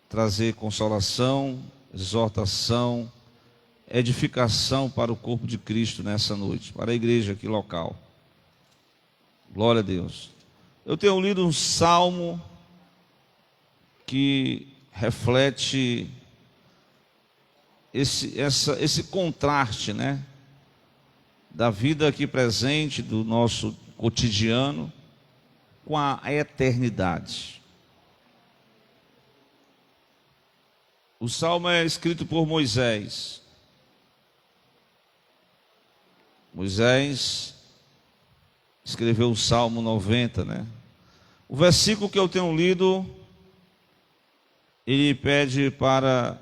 trazer consolação, exortação, edificação para o corpo de Cristo nessa noite, para a igreja aqui local. Glória a Deus. Eu tenho lido um salmo que reflete esse contraste, né, da vida aqui presente, do nosso cotidiano, com a eternidade. O salmo é escrito por Moisés. Moisés escreveu o Salmo 90, né? O versículo que eu tenho lido, ele pede para...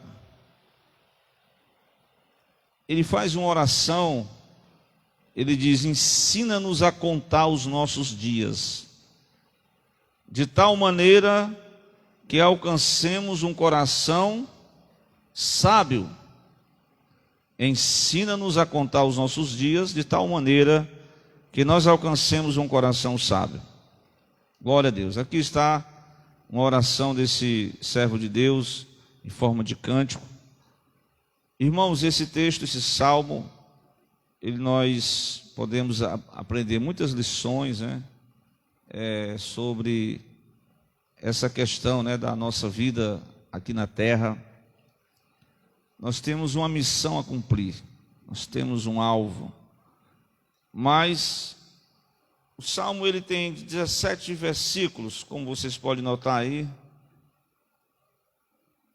Ele faz uma oração, ele diz: ensina-nos a contar os nossos dias, de tal maneira que alcancemos um coração sábio. Ensina-nos a contar os nossos dias, de tal maneira que nós alcancemos um coração sábio. Glória a Deus. Aqui está uma oração desse servo de Deus, em forma de cântico. Irmãos, esse texto, esse salmo, nós podemos aprender muitas lições, né, sobre essa questão, né, da nossa vida aqui na terra. Nós temos uma missão a cumprir, nós temos um alvo, mas o salmo ele tem 17 versículos, como vocês podem notar aí,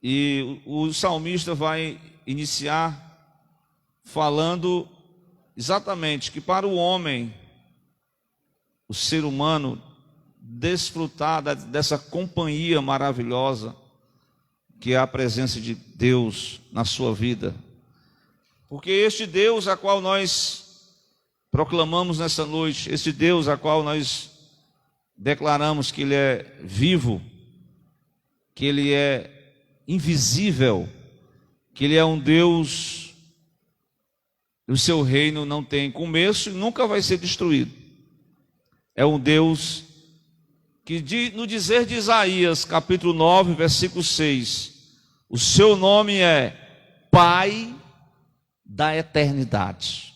e o salmista vai iniciar falando exatamente que para o homem, o ser humano, desfrutar dessa companhia maravilhosa que é a presença de Deus na sua vida. Porque este Deus a qual nós proclamamos nessa noite, este Deus a qual nós declaramos que Ele é vivo, que Ele é invisível, que Ele é um Deus, o seu reino não tem começo e nunca vai ser destruído. É um Deus que no dizer de Isaías, capítulo 9, versículo 6, o seu nome é Pai da eternidade.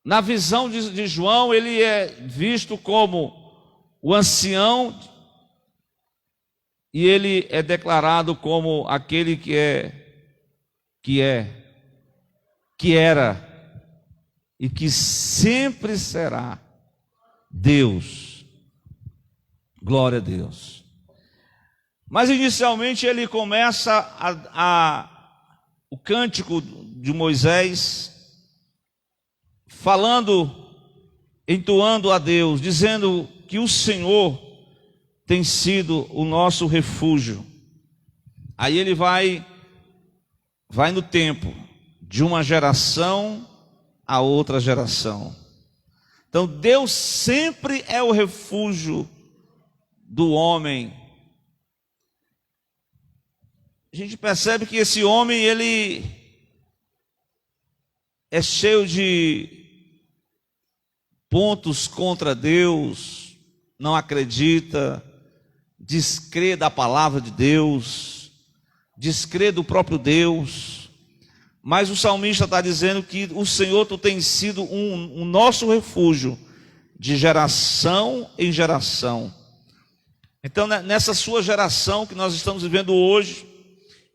Na visão de João, ele é visto como o ancião, e ele é declarado como aquele que era e que sempre será Deus. Glória a Deus. Mas inicialmente ele começa o cântico de Moisés falando, entoando a Deus, dizendo que o Senhor tem sido o nosso refúgio. Aí ele vai no tempo, de uma geração a outra geração. Então Deus sempre é o refúgio do homem. A gente percebe que esse homem, ele é cheio de pontos contra Deus, não acredita, descrê da palavra de Deus, descrê do próprio Deus. Mas o salmista está dizendo que o Senhor, tu tens sido um nosso refúgio de geração em geração. Então, nessa sua geração que nós estamos vivendo hoje,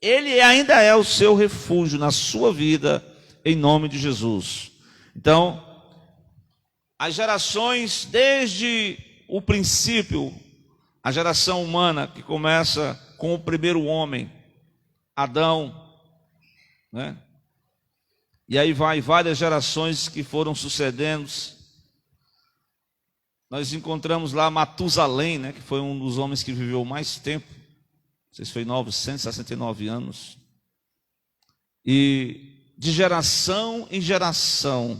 Ele ainda é o seu refúgio na sua vida, em nome de Jesus. Então, as gerações, desde o princípio, a geração humana que começa com o primeiro homem, Adão, né? E aí vai várias gerações que foram sucedendo. Nós encontramos lá Matusalém, né, que foi um dos homens que viveu mais tempo. Não sei se foi 969 anos. E de geração em geração,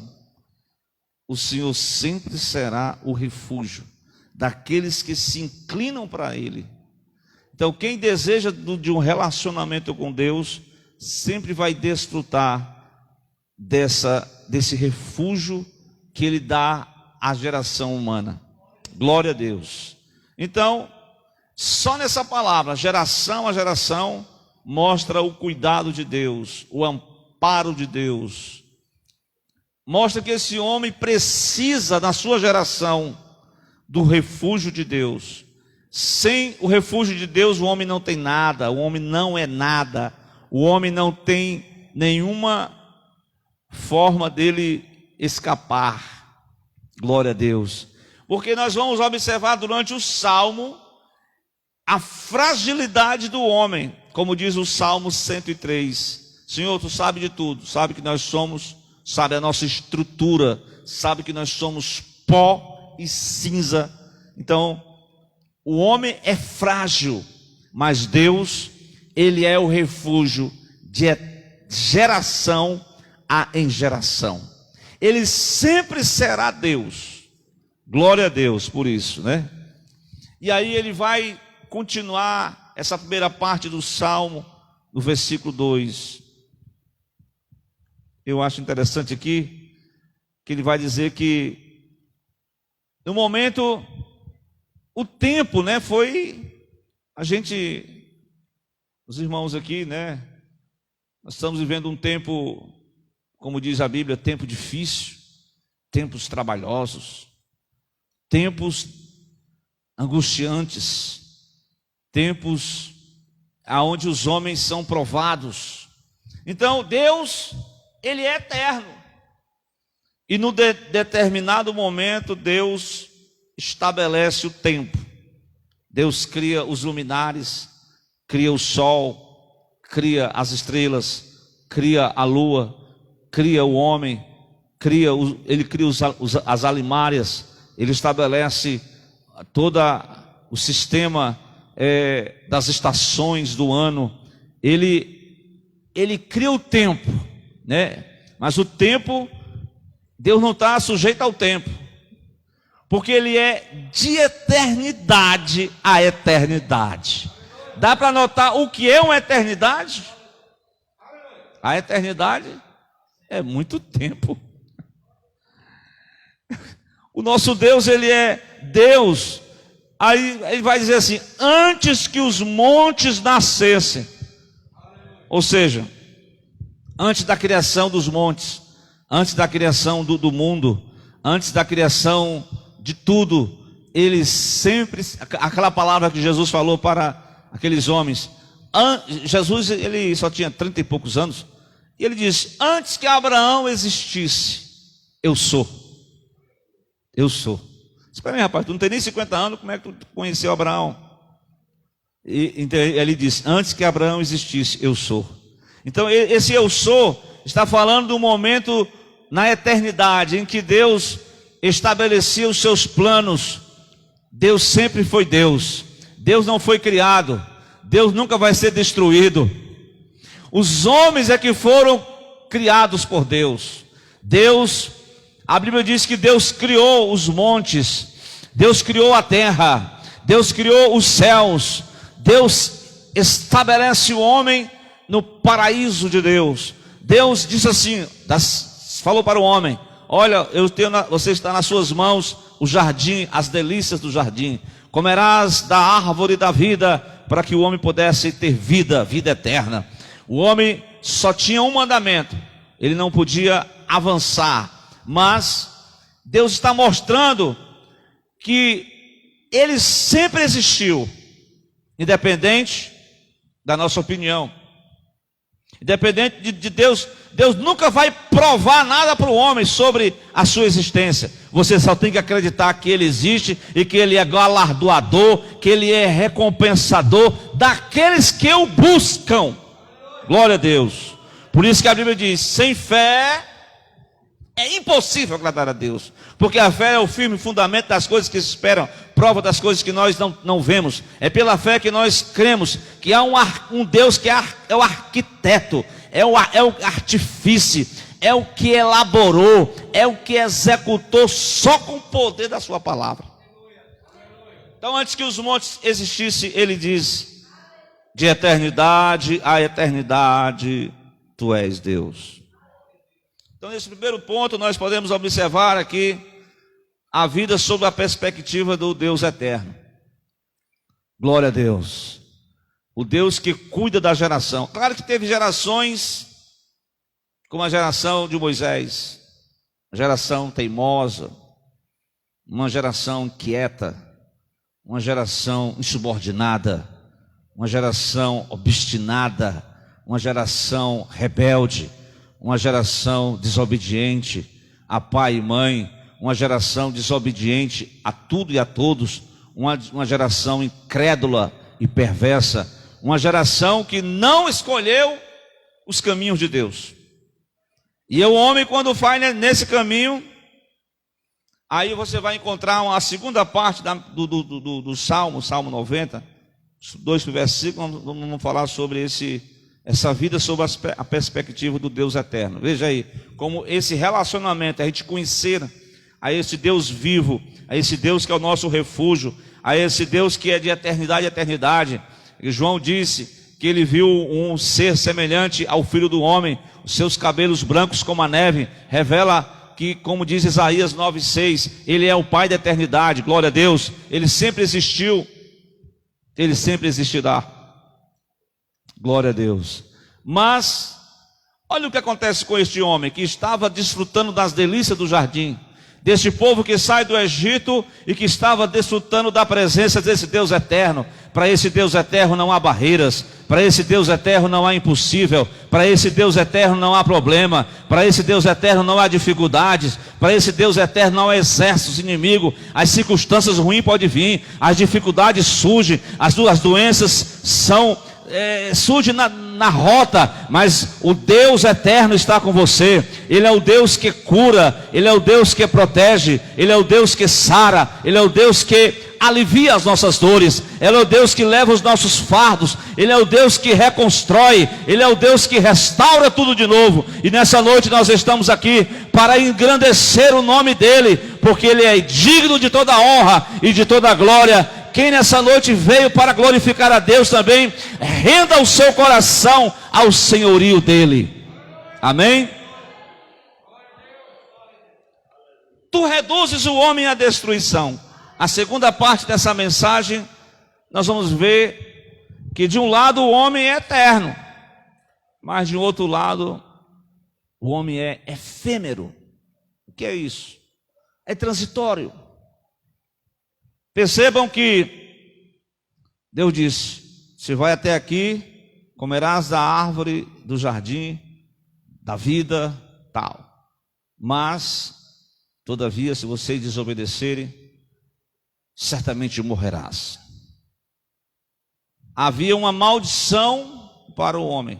o Senhor sempre será o refúgio daqueles que se inclinam para Ele. Então, quem deseja de um relacionamento com Deus, sempre vai desfrutar desse refúgio que Ele dá à geração humana. Glória a Deus. Então, só nessa palavra, geração a geração, mostra o cuidado de Deus, o amparo de Deus. Mostra que esse homem precisa, na sua geração, do refúgio de Deus. Sem o refúgio de Deus, o homem não tem nada, o homem não é nada, o homem não tem nenhuma forma dele escapar. Glória a Deus. Porque nós vamos observar durante o Salmo a fragilidade do homem, como diz o Salmo 103. Senhor, tu sabe de tudo, sabe que nós somos, sabe a nossa estrutura, sabe que nós somos pó e cinza. Então, o homem é frágil, mas Deus, Ele é o refúgio de geração em geração. Ele sempre será Deus. Glória a Deus por isso, né? E aí ele vai continuar essa primeira parte do Salmo, no versículo 2. Eu acho interessante aqui, que ele vai dizer que, no momento, o tempo, né, foi, os irmãos aqui, né, nós estamos vivendo um tempo, como diz a Bíblia, tempo difícil, tempos trabalhosos, tempos angustiantes, tempos aonde os homens são provados. Então Deus, Ele é eterno, e no determinado momento Deus estabelece o tempo. Deus cria os luminares, cria o sol, cria as estrelas, cria a lua, cria o homem, Ele cria as alimárias. Ele estabelece todo o sistema das estações do ano. Ele cria o tempo, né? Mas o tempo, Deus não está sujeito ao tempo, porque Ele é de eternidade a eternidade. Dá para notar o que é uma eternidade? A eternidade é muito tempo. O nosso Deus, Ele é Deus. Aí ele vai dizer assim: antes que os montes nascessem, ou seja, antes da criação dos montes, antes da criação do mundo, antes da criação de tudo, Ele sempre, aquela palavra que Jesus falou para aqueles homens, Jesus, ele só tinha 30 e poucos anos, e ele diz: antes que Abraão existisse, eu sou. Eu sou. Espera aí, rapaz, tu não tem nem 50 anos, como é que tu conheceu Abraão? Então ele diz: antes que Abraão existisse, eu sou. Então esse eu sou está falando do momento na eternidade em que Deus estabelecia os seus planos. Deus sempre foi Deus. Deus não foi criado. Deus nunca vai ser destruído. Os homens é que foram criados por Deus. A Bíblia diz que Deus criou os montes, Deus criou a terra, Deus criou os céus. Deus estabelece o homem no paraíso de Deus. Deus disse assim, falou para o homem: olha, você está nas suas mãos o jardim, as delícias do jardim. Comerás da árvore da vida, para que o homem pudesse ter vida eterna. O homem só tinha um mandamento: ele não podia avançar. Mas Deus está mostrando que Ele sempre existiu, independente da nossa opinião, independente de Deus. Deus nunca vai provar nada para o homem sobre a sua existência. Você só tem que acreditar que Ele existe e que Ele é galardoador, que Ele é recompensador daqueles que o buscam. Glória a Deus. Por isso que a Bíblia diz: sem fé é impossível agradar a Deus, porque a fé é o firme fundamento das coisas que se esperam, prova das coisas que nós não vemos. É pela fé que nós cremos que há um Deus que é o arquiteto, é o artífice, é o que elaborou, é o que executou só com o poder da sua palavra. Então, antes que os montes existissem, Ele diz: de eternidade a eternidade, Tu és Deus. Então, nesse primeiro ponto, nós podemos observar aqui a vida sob a perspectiva do Deus eterno. Glória a Deus. O Deus que cuida da geração. Claro que teve gerações, como a geração de Moisés, uma geração teimosa, uma geração quieta, uma geração insubordinada, uma geração obstinada, uma geração rebelde, uma geração desobediente a pai e mãe, uma geração desobediente a tudo e a todos, uma geração incrédula e perversa, uma geração que não escolheu os caminhos de Deus. E o homem, quando vai nesse caminho, aí você vai encontrar a segunda parte do Salmo 90, 2 versículos, vamos falar sobre essa vida sob a perspectiva do Deus eterno. Veja aí, como esse relacionamento, a gente conhecer a esse Deus vivo, a esse Deus que é o nosso refúgio, a esse Deus que é de eternidade a eternidade. E João disse que ele viu um ser semelhante ao Filho do Homem, os seus cabelos brancos como a neve, revela que, como diz Isaías 9,6, ele é o Pai da eternidade. Glória a Deus, ele sempre existiu, ele sempre existirá. Glória a Deus. Mas olha o que acontece com este homem que estava desfrutando das delícias do jardim, deste povo que sai do Egito e que estava desfrutando da presença desse Deus eterno. Para esse Deus eterno não há barreiras, para esse Deus eterno não há impossível, para esse Deus eterno não há problema, para esse Deus eterno não há dificuldades, para esse Deus eterno não há exércitos inimigos. As circunstâncias ruins podem vir, as dificuldades surgem, as doenças surgem na rota, mas o Deus eterno está com você. Ele é o Deus que cura, Ele é o Deus que protege, Ele é o Deus que sara, Ele é o Deus que alivia as nossas dores, Ele é o Deus que leva os nossos fardos, Ele é o Deus que reconstrói, Ele é o Deus que restaura tudo de novo. E nessa noite nós estamos aqui para engrandecer o nome dEle, porque Ele é digno de toda honra e de toda glória. Quem nessa noite veio para glorificar a Deus também, renda o seu coração ao senhorio dEle. Amém? Tu reduzes o homem à destruição. A segunda parte dessa mensagem, nós vamos ver que de um lado o homem é eterno, mas de outro lado o homem é efêmero. O que é isso? É transitório. Percebam que Deus disse: se vai até aqui, comerás da árvore do jardim, da vida, tal. Mas, todavia, se vocês desobedecerem, certamente morrerás. Havia uma maldição para o homem,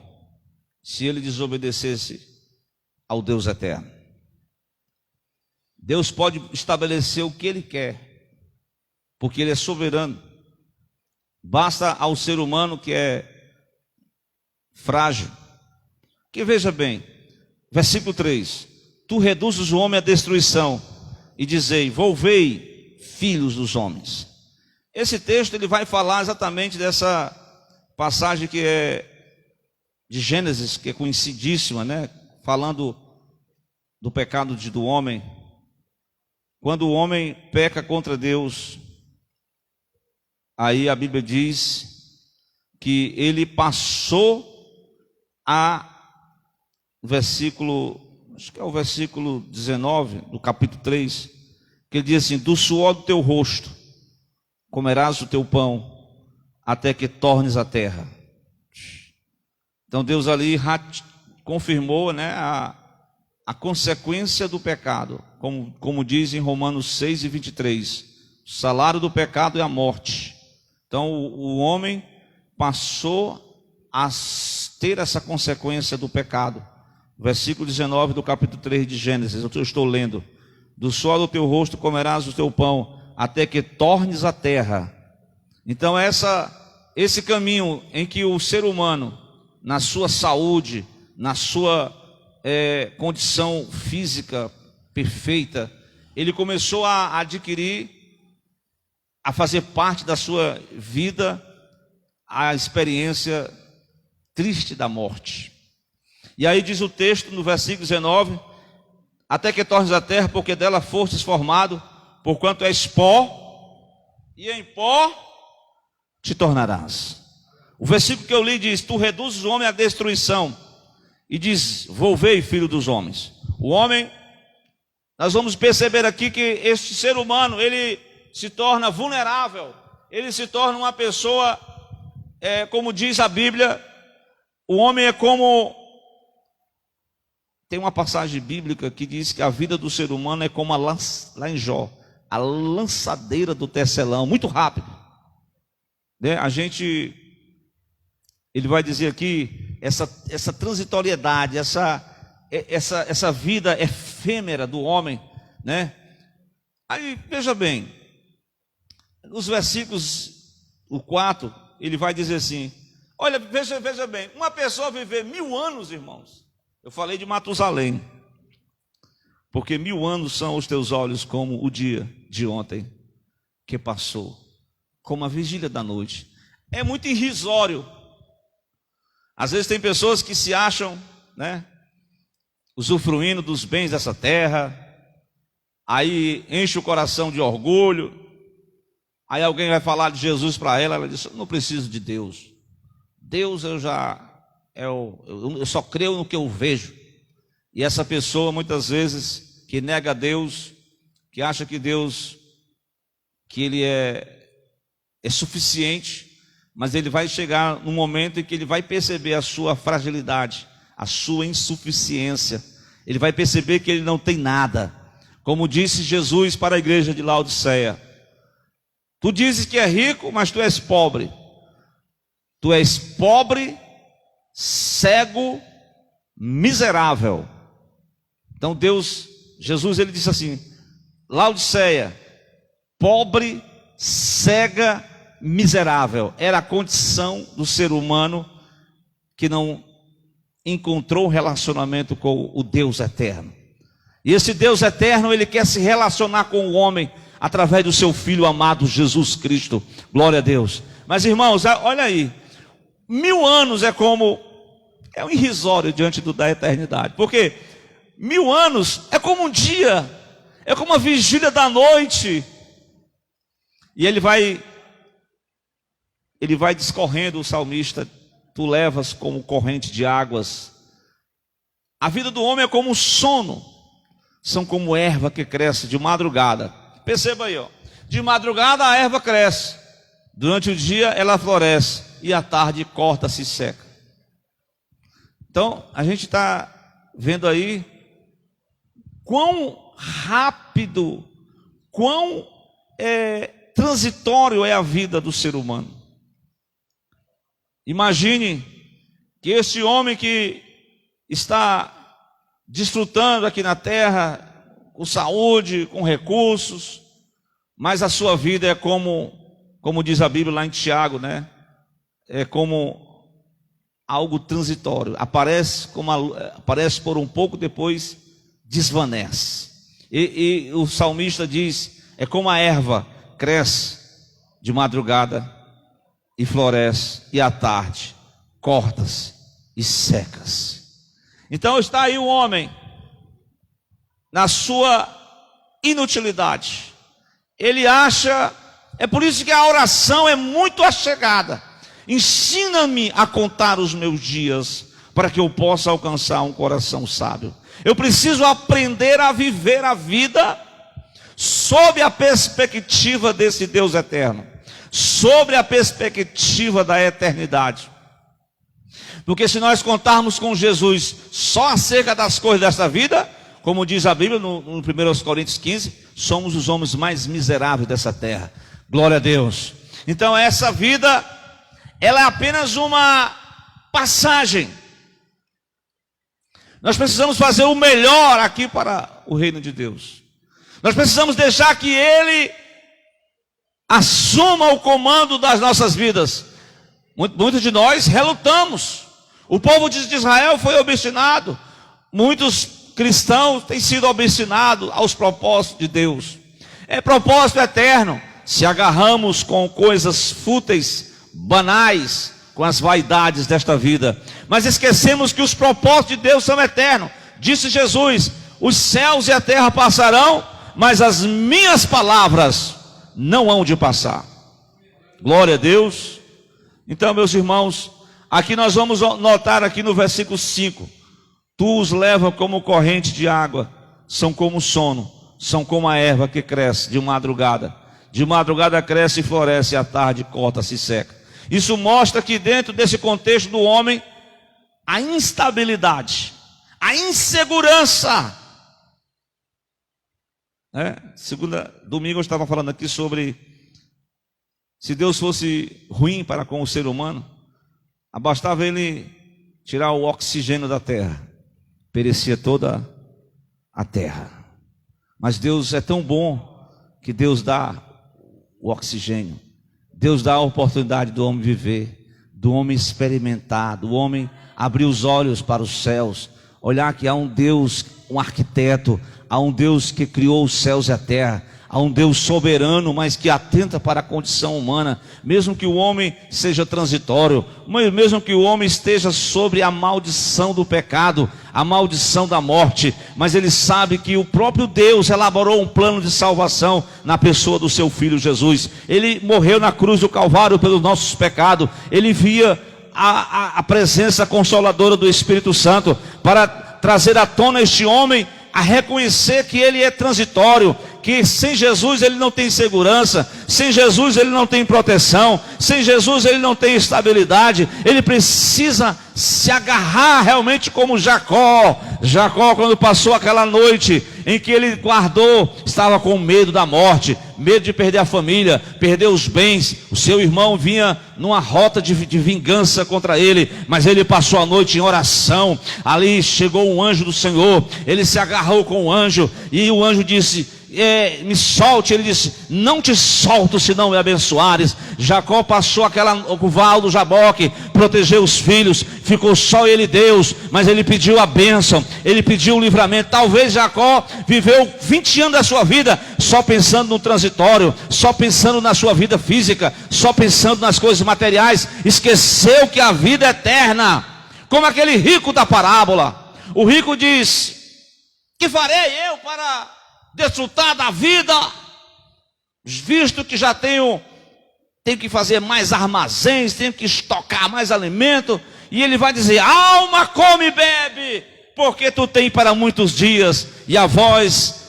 se ele desobedecesse ao Deus eterno. Deus pode estabelecer o que Ele quer, porque Ele é soberano. Basta ao ser humano que é frágil. Que veja bem, versículo 3: tu reduzes o homem à destruição, e dizei: volvei, filhos dos homens. Esse texto ele vai falar exatamente dessa passagem que é de Gênesis, que é conhecidíssima, né? Falando do pecado do homem. Quando o homem peca contra Deus, aí a Bíblia diz que ele passou acho que é o versículo 19 do capítulo 3, que ele diz assim: do suor do teu rosto comerás o teu pão, até que tornes a terra. Então Deus ali confirmou, né, a consequência do pecado, como diz em Romanos 6:23, o salário do pecado é a morte. Então o homem passou a ter essa consequência do pecado. Versículo 19 do capítulo 3 de Gênesis, eu estou lendo: do suor do teu rosto comerás o teu pão, até que tornes a terra. Então esse caminho em que o ser humano, na sua saúde, na sua condição física perfeita, ele começou a adquirir, a fazer parte da sua vida, a experiência triste da morte. E aí diz o texto no versículo 19: até que tornes a terra, porque dela fostes formado, porquanto és pó, e em pó te tornarás. O versículo que eu li diz: tu reduzes o homem à destruição, e diz: volvei, filho dos homens. O homem, nós vamos perceber aqui que este ser humano, ele se torna vulnerável, ele se torna uma pessoa, como diz a Bíblia, o homem é como, tem uma passagem bíblica que diz que a vida do ser humano é como lá em Jó, a lançadeira do tecelão, muito rápido, né? Ele vai dizer aqui, essa transitoriedade, essa vida efêmera do homem, né? Aí, veja bem, nos versículos, o 4, ele vai dizer assim, olha, veja bem, uma pessoa viver 1000 anos, irmãos, eu falei de Matusalém, porque 1000 anos são os teus olhos como o dia de ontem que passou, como a vigília da noite. É muito irrisório. Às vezes tem pessoas que se acham, né, usufruindo dos bens dessa terra, aí enche o coração de orgulho, aí alguém vai falar de Jesus para ela, ela diz: eu não preciso de Deus. Deus eu só creio no que eu vejo. E essa pessoa muitas vezes que nega a Deus, que acha que Deus, que ele é suficiente, mas ele vai chegar num momento em que ele vai perceber a sua fragilidade, a sua insuficiência. Ele vai perceber que ele não tem nada. Como disse Jesus para a igreja de Laodiceia: tu dizes que é rico, mas tu és pobre. Tu és pobre, cego, miserável. Então Jesus ele disse assim: Laodiceia, pobre, cega, miserável. Era a condição do ser humano que não encontrou relacionamento com o Deus eterno. E esse Deus eterno, ele quer se relacionar com o homem através do seu Filho amado Jesus Cristo. Glória a Deus. Mas irmãos, olha aí, 1000 anos é um irrisório diante da eternidade. Porque 1000 anos é como um dia, é como a vigília da noite. E ele vai discorrendo, o salmista: tu levas como corrente de águas. A vida do homem é como um sono, são como erva que cresce de madrugada. Perceba aí, ó. De madrugada a erva cresce, durante o dia ela floresce, e à tarde corta-se e seca. Então a gente está vendo aí quão rápido, quão transitório é a vida do ser humano. Imagine que esse homem que está desfrutando aqui na terra, com saúde, com recursos, mas a sua vida é como diz a Bíblia lá em Tiago, né? É como algo transitório. Aparece por um pouco, depois desvanece. E o salmista diz: é como a erva cresce de madrugada e floresce, e à tarde corta-se e seca-se. Então está aí o homem na sua inutilidade. Ele acha, é por isso que a oração é muito achegada. Ensina-me a contar os meus dias, para que eu possa alcançar um coração sábio. Eu preciso aprender a viver a vida sob a perspectiva desse Deus eterno, sobre a perspectiva da eternidade. Porque se nós contarmos com Jesus só acerca das coisas desta vida, como diz a Bíblia no 1 Coríntios 15, somos os homens mais miseráveis dessa terra. Glória a Deus. Então essa vida, ela é apenas uma passagem. Nós precisamos fazer o melhor aqui para o reino de Deus. Nós precisamos deixar que Ele assuma o comando das nossas vidas. Muitos de nós relutamos. O povo de Israel foi obstinado. Muitos cristãos têm sido obstinados aos propósitos de Deus. É propósito eterno. Se agarramos com coisas fúteis, banais, com as vaidades desta vida, mas esquecemos que os propósitos de Deus são eternos. Disse Jesus: os céus e a terra passarão, mas as minhas palavras não hão de passar. Glória a Deus. Então, meus irmãos, aqui nós vamos notar aqui no versículo 5: tu os levas como corrente de água, são como o sono, são como a erva que cresce de madrugada cresce e floresce, e à tarde corta-se e seca. Isso mostra que dentro desse contexto do homem, a instabilidade, a insegurança. Domingo eu estava falando aqui sobre, se Deus fosse ruim para com o ser humano, bastava ele tirar o oxigênio da terra, perecia toda a terra. Mas Deus é tão bom que Deus dá o oxigênio, Deus dá a oportunidade do homem viver, do homem experimentar, do homem abrir os olhos para os céus, olhar que há um Deus, um arquiteto, há um Deus que criou os céus e a terra, há um Deus soberano, mas que atenta para a condição humana, mesmo que o homem seja transitório, mesmo que o homem esteja sobre a maldição do pecado, a maldição da morte, mas ele sabe que o próprio Deus elaborou um plano de salvação na pessoa do seu Filho Jesus. Ele morreu na cruz do Calvário pelos nossos pecados, ele via a presença consoladora do Espírito Santo para trazer à tona este homem a reconhecer que ele é transitório, que sem Jesus ele não tem segurança, sem Jesus ele não tem proteção, sem Jesus ele não tem estabilidade. Ele precisa se agarrar realmente como Jacó. Jacó, quando passou aquela noite em que ele guardou, estava com medo da morte, medo de perder a família, perder os bens. O seu irmão vinha numa rota de vingança contra ele, mas ele passou a noite em oração. Ali chegou um anjo do Senhor, ele se agarrou com o anjo, e o anjo disse: me solte. Ele disse: não te solto se não me abençoares. Jacó passou o val do Jaboque, protegeu os filhos, ficou só ele e Deus, mas ele pediu a bênção, ele pediu o livramento. Talvez Jacó viveu 20 anos da sua vida só pensando no transitório, só pensando na sua vida física, só pensando nas coisas materiais, esqueceu que a vida é eterna, como aquele rico da parábola. O rico diz: que farei eu para desfrutar da vida, visto que já tenho que fazer mais armazéns, tenho que estocar mais alimento. E ele vai dizer: alma, come e bebe, porque tu tem para muitos dias. E a voz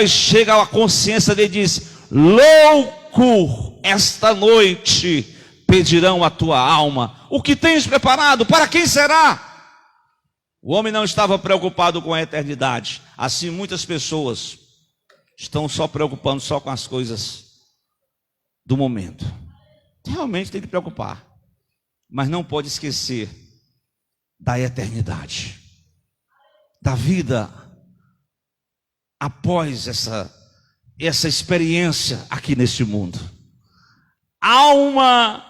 chega à consciência dele e diz: louco, esta noite pedirão a tua alma. O que tens preparado? Para quem será? O homem não estava preocupado com a eternidade. Assim muitas pessoas estão só preocupando só com as coisas do momento. Realmente tem que preocupar, mas não pode esquecer da eternidade, da vida após essa experiência aqui neste mundo. Há uma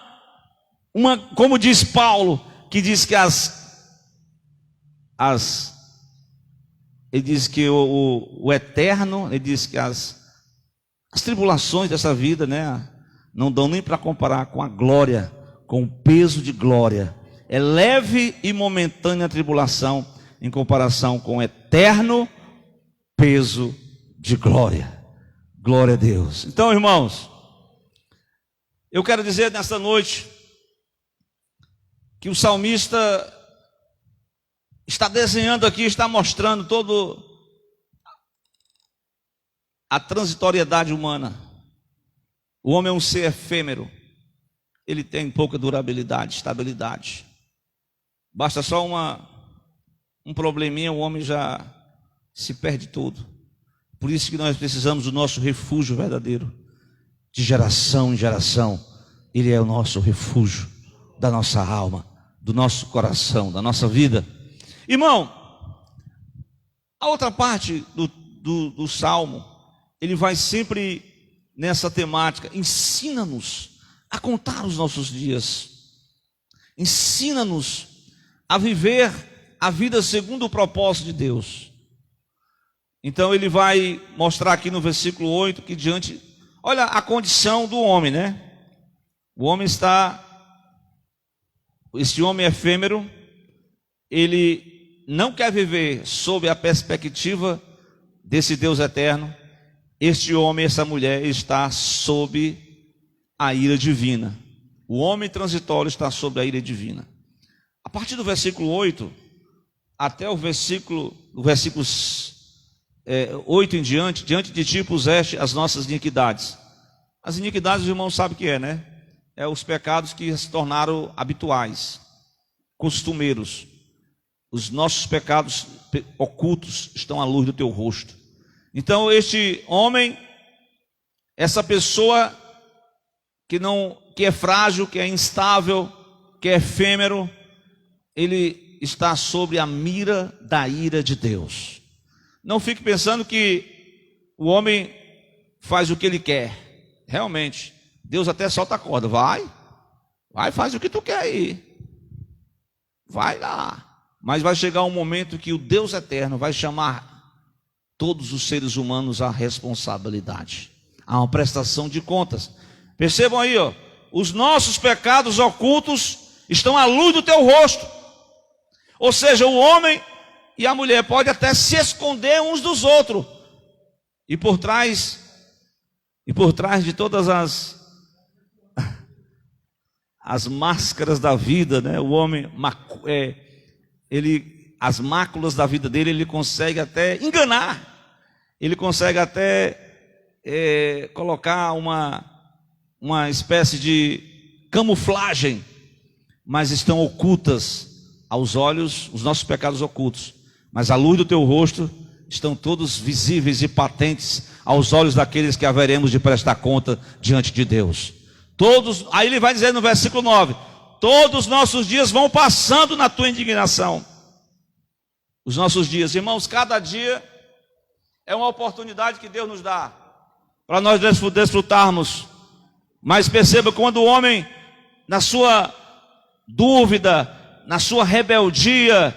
como diz Paulo, que diz que ele diz que o eterno, ele diz que as tribulações dessa vida, não dão nem para comparar com a glória, com o peso de glória. É leve e momentânea a tribulação em comparação com o eterno peso de glória. Glória a Deus. Então, irmãos, eu quero dizer nesta noite que o salmista está desenhando aqui, está mostrando toda a transitoriedade humana. O homem é um ser efêmero, ele tem pouca durabilidade, estabilidade. Basta só um probleminha, o homem já se perde tudo. Por isso que nós precisamos do nosso refúgio verdadeiro, de geração em geração. Ele é o nosso refúgio da nossa alma, do nosso coração, da nossa vida. Irmão, a outra parte do Salmo, ele vai sempre nessa temática: ensina-nos a contar os nossos dias, ensina-nos a viver a vida segundo o propósito de Deus. Então ele vai mostrar aqui no versículo 8 que olha a condição do homem, O homem esse homem efêmero, ele não quer viver sob a perspectiva desse Deus eterno, este homem, essa mulher está sob a ira divina. O homem transitório está sob a ira divina. A partir do versículo 8 até o versículos 8 em diante de ti puseste as nossas iniquidades. As iniquidades, os irmãos sabem o que é, né? É os pecados que se tornaram habituais, costumeiros. Os nossos pecados ocultos estão à luz do teu rosto. Então este homem, essa pessoa que é frágil, que é instável, que é efêmero, ele está sob a mira da ira de Deus. Não fique pensando que o homem faz o que ele quer. Realmente, Deus até solta a corda. Vai, faz o que tu quer aí. Vai lá. Mas vai chegar um momento que o Deus eterno vai chamar todos os seres humanos à responsabilidade, a uma prestação de contas. Percebam aí, ó, os nossos pecados ocultos estão à luz do teu rosto. Ou seja, o homem e a mulher podem até se esconder uns dos outros. E por trás de todas as máscaras da vida, né? O homem, as máculas da vida dele, ele consegue até enganar. Ele consegue até colocar uma espécie de camuflagem, mas estão ocultas aos olhos, os nossos pecados ocultos, mas à luz do teu rosto estão todos visíveis e patentes aos olhos daqueles que haveremos de prestar conta diante de Deus. Todos, aí ele vai dizer no versículo 9: todos os nossos dias vão passando na tua indignação. Os nossos dias, irmãos, cada dia é uma oportunidade que Deus nos dá para nós desfrutarmos. Mas perceba, quando o homem, na sua dúvida, na sua rebeldia,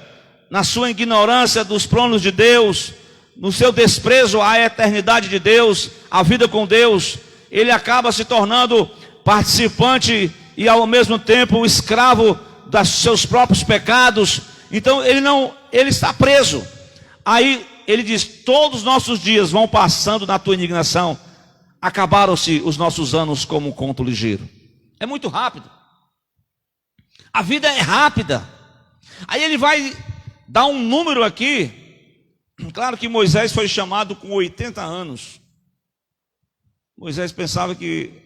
na sua ignorância dos planos de Deus, no seu desprezo à eternidade de Deus, à vida com Deus, ele acaba se tornando participante e ao mesmo tempo escravo dos seus próprios pecados. Então ele está preso. Aí ele diz: todos os nossos dias vão passando na tua indignação. Acabaram-se os nossos anos como um conto ligeiro. É muito rápido. A vida é rápida. Aí ele vai dar um número aqui. Claro que Moisés foi chamado com 80 anos. Moisés pensava que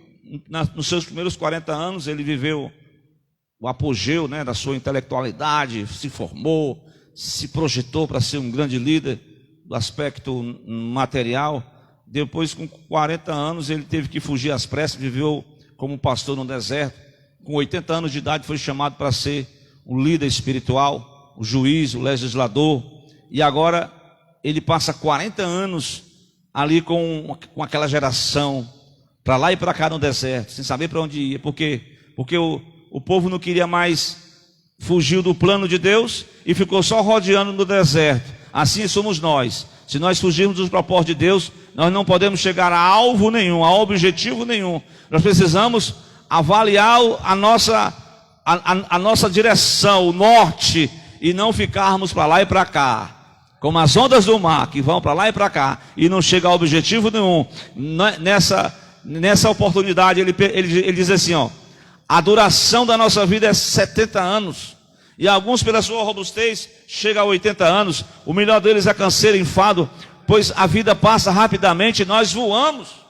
nos seus primeiros 40 anos ele viveu o apogeu, né, da sua intelectualidade, se formou, se projetou para ser um grande líder do aspecto material. Depois, com 40 anos, ele teve que fugir às pressas, viveu como pastor no deserto. Com 80 anos de idade foi chamado para ser o líder espiritual, o juiz, o legislador. E agora ele passa 40 anos ali com aquela geração, para lá e para cá no deserto, sem saber para onde ia. Por quê? Porque o povo não queria mais, fugiu do plano de Deus e ficou só rodeando no deserto. Assim somos nós. Se nós fugirmos dos propósitos de Deus, nós não podemos chegar a alvo nenhum, a objetivo nenhum. Nós precisamos avaliar a nossa direção, o norte, e não ficarmos para lá e para cá, como as ondas do mar, que vão para lá e para cá, e não chegam a objetivo nenhum. Nessa oportunidade, ele diz assim, ó: a duração da nossa vida é 70 anos, e alguns, pela sua robustez, chegam a 80 anos. O melhor deles é canseiro e enfado, pois a vida passa rapidamente e nós voamos.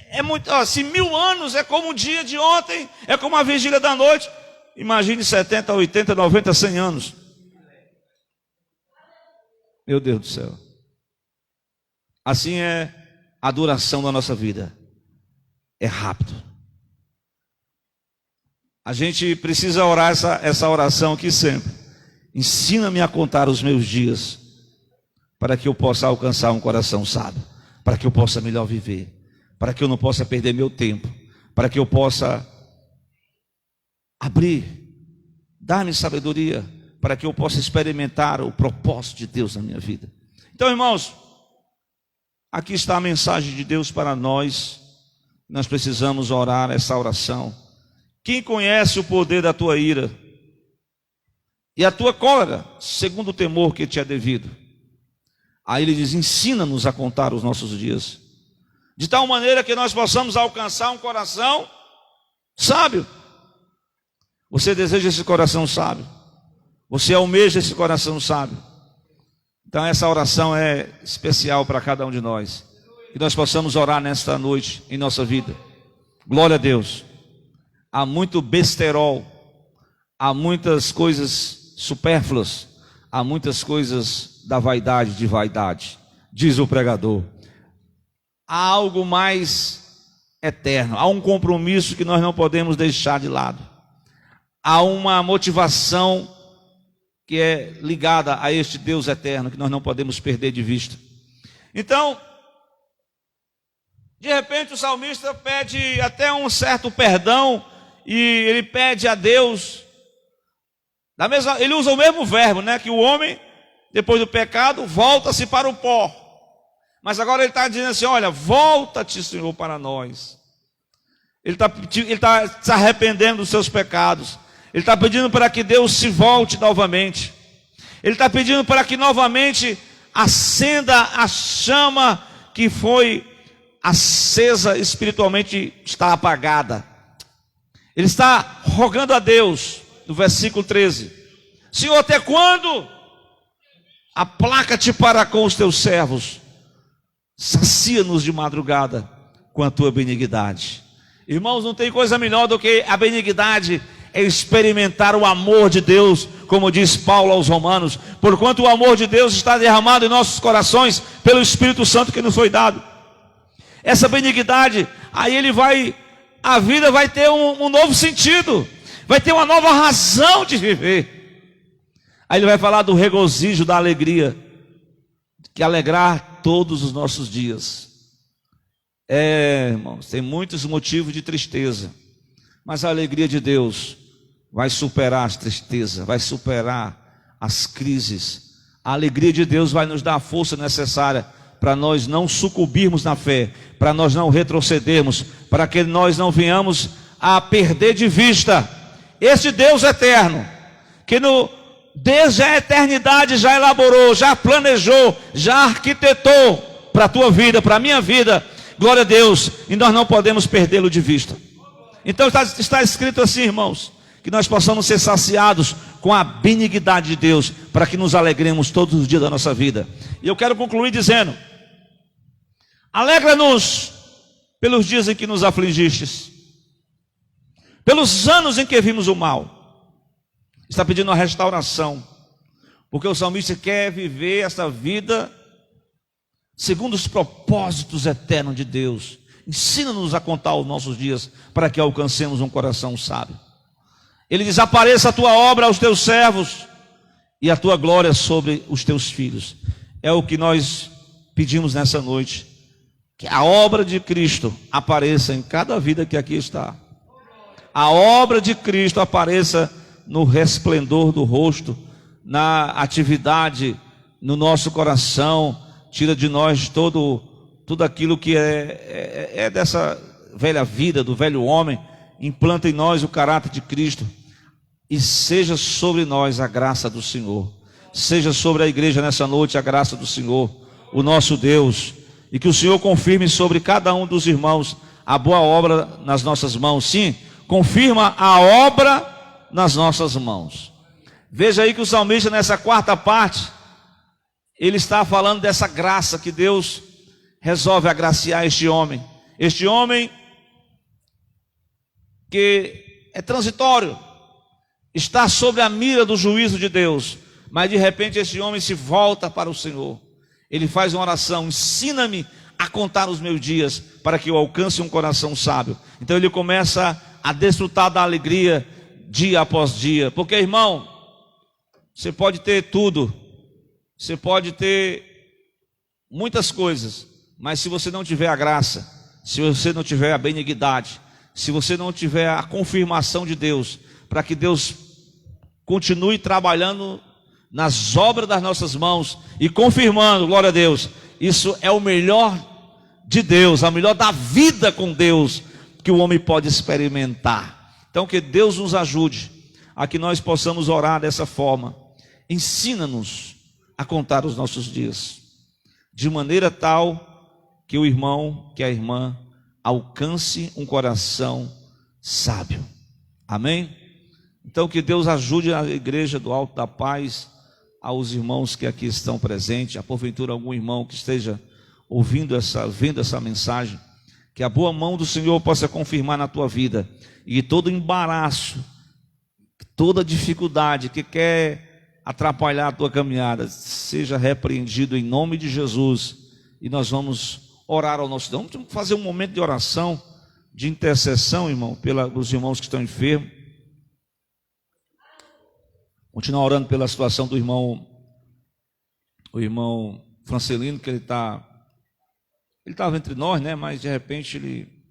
É muito, ó, se 1000 anos é como o dia de ontem, é como a vigília da noite, imagine 70, 80, 90, 100 anos. Meu Deus do céu. Assim é a duração da nossa vida. É rápido. A gente precisa orar essa oração aqui sempre. Ensina-me a contar os meus dias, para que eu possa alcançar um coração sábio, para que eu possa melhor viver, para que eu não possa perder meu tempo, para que eu possa dar-me sabedoria, para que eu possa experimentar o propósito de Deus na minha vida. Então, irmãos, aqui está a mensagem de Deus para nós. Nós precisamos orar essa oração. Quem conhece o poder da tua ira e a tua cólera, segundo o temor que te é devido? Aí ele diz: ensina-nos a contar os nossos dias, de tal maneira que nós possamos alcançar um coração sábio. Você deseja esse coração sábio? Você almeja esse coração sábio? Então essa oração é especial para cada um de nós, que nós possamos orar nesta noite em nossa vida. Glória a Deus. Há muito besterol, há muitas coisas supérfluas, há muitas coisas da vaidade de vaidade, diz o pregador. Há algo mais eterno, há um compromisso que nós não podemos deixar de lado, há uma motivação que é ligada a este Deus eterno, que nós não podemos perder de vista. Então, de repente o salmista pede até um certo perdão, e ele pede a Deus, ele usa o mesmo verbo, né? Que o homem, depois do pecado, volta-se para o pó. Mas agora ele está dizendo assim: olha, volta-te, Senhor, para nós. Ele está se arrependendo dos seus pecados. Ele está pedindo para que Deus se volte novamente. Ele está pedindo para que novamente acenda a chama que foi acesa espiritualmente, está apagada. Ele está rogando a Deus, no versículo 13: Senhor, até quando? Aplaca-te para com os teus servos, sacia-nos de madrugada com a tua benignidade. Irmãos, não tem coisa melhor do que a benignidade, é experimentar o amor de Deus, como diz Paulo aos Romanos, porquanto o amor de Deus está derramado em nossos corações pelo Espírito Santo que nos foi dado. Essa benignidade, aí a vida vai ter um novo sentido, vai ter uma nova razão de viver. Aí ele vai falar do regozijo, da alegria, que alegrar todos os nossos dias. Irmãos, tem muitos motivos de tristeza, mas a alegria de Deus vai superar as tristezas, vai superar as crises. A alegria de Deus vai nos dar a força necessária para nós não sucumbirmos na fé, para nós não retrocedermos, para que nós não venhamos a perder de vista esse Deus eterno, que desde a eternidade já elaborou, já planejou, já arquitetou para a tua vida, para a minha vida, glória a Deus, e nós não podemos perdê-lo de vista. Então está escrito assim, irmãos, que nós possamos ser saciados com a benignidade de Deus, para que nos alegremos todos os dias da nossa vida. E eu quero concluir dizendo: alegra-nos pelos dias em que nos afligistes, pelos anos em que vimos o mal. Está pedindo uma restauração, porque o salmista quer viver essa vida segundo os propósitos eternos de Deus. Ensina-nos a contar os nossos dias, para que alcancemos um coração sábio. Ele diz: apareça a tua obra aos teus servos, e a tua glória sobre os teus filhos. É o que nós pedimos nessa noite, que a obra de Cristo apareça em cada vida que aqui está. A obra de Cristo apareça no resplendor do rosto, na atividade, no nosso coração. Tira de nós tudo aquilo que é dessa velha vida, do velho homem. Implanta em nós o caráter de Cristo, e seja sobre nós a graça do Senhor. Seja sobre a igreja nessa noite a graça do Senhor, o nosso Deus, e que o Senhor confirme sobre cada um dos irmãos a boa obra nas nossas mãos. Sim, confirma a obra nas nossas mãos. Veja aí que o salmista, nessa quarta parte, ele está falando dessa graça que Deus resolve agraciar este homem que é transitório, está sobre a mira do juízo de Deus, mas de repente esse homem se volta para o Senhor. Ele faz uma oração: ensina-me a contar os meus dias, para que eu alcance um coração sábio. Então ele começa a desfrutar da alegria dia após dia, porque, irmão, você pode ter tudo, você pode ter muitas coisas, mas se você não tiver a graça, se você não tiver a benignidade, se você não tiver a confirmação de Deus, para que Deus continue trabalhando nas obras das nossas mãos e confirmando, glória a Deus, isso é o melhor de Deus, a melhor da vida com Deus que o homem pode experimentar. Então que Deus nos ajude a que nós possamos orar dessa forma. Ensina-nos a contar os nossos dias. de maneira tal que o irmão, que a irmã, alcance um coração sábio. Amém? Então que Deus ajude a igreja do Alto da Paz, aos irmãos que aqui estão presentes, a porventura algum irmão que esteja vendo essa mensagem, que a boa mão do Senhor possa confirmar na tua vida, e todo embaraço, toda dificuldade que quer atrapalhar a tua caminhada, seja repreendido em nome de Jesus. E nós vamos orar ao nosso Deus. Vamos fazer um momento de oração, de intercessão, irmão, pelos irmãos que estão enfermos. Continuar orando pela situação do irmão, o irmão Francelino, que ele estava entre nós, né? Mas de repente ele